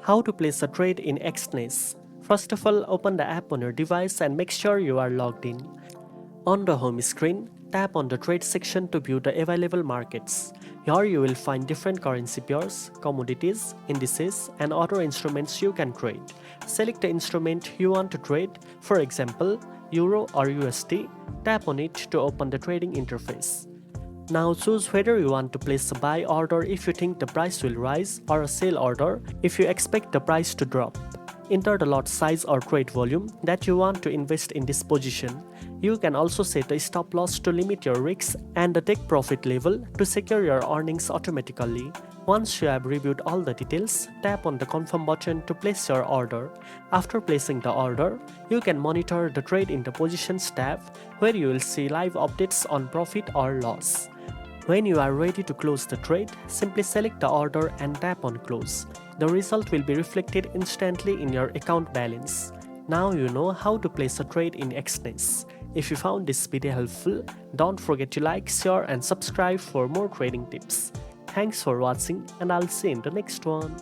How to place a trade in Exness. First of all, open the app on your device and make sure you are logged in. On the home screen, tap on the trade section to view the available markets. Here you will find different currency pairs, commodities, indices, and other instruments you can trade. Select the instrument you want to trade, for example, Euro or USD. Tap on it to open the trading interface. Now choose whether you want to place a buy order if you think the price will rise or a sell order if you expect the price to drop. Enter the lot size or trade volume that you want to invest in this position. You can also set a stop loss to limit your risks and the take profit level to secure your earnings automatically. Once you have reviewed all the details, tap on the confirm button to place your order. After placing the order, you can monitor the trade in the positions tab where you will see live updates on profit or loss. When you are ready to close the trade, simply select the order and tap on close. The result will be reflected instantly in your account balance. Now you know how to place a trade in Exness. If you found this video helpful, don't forget to like, share and subscribe for more trading tips. Thanks for watching and I'll see you in the next one.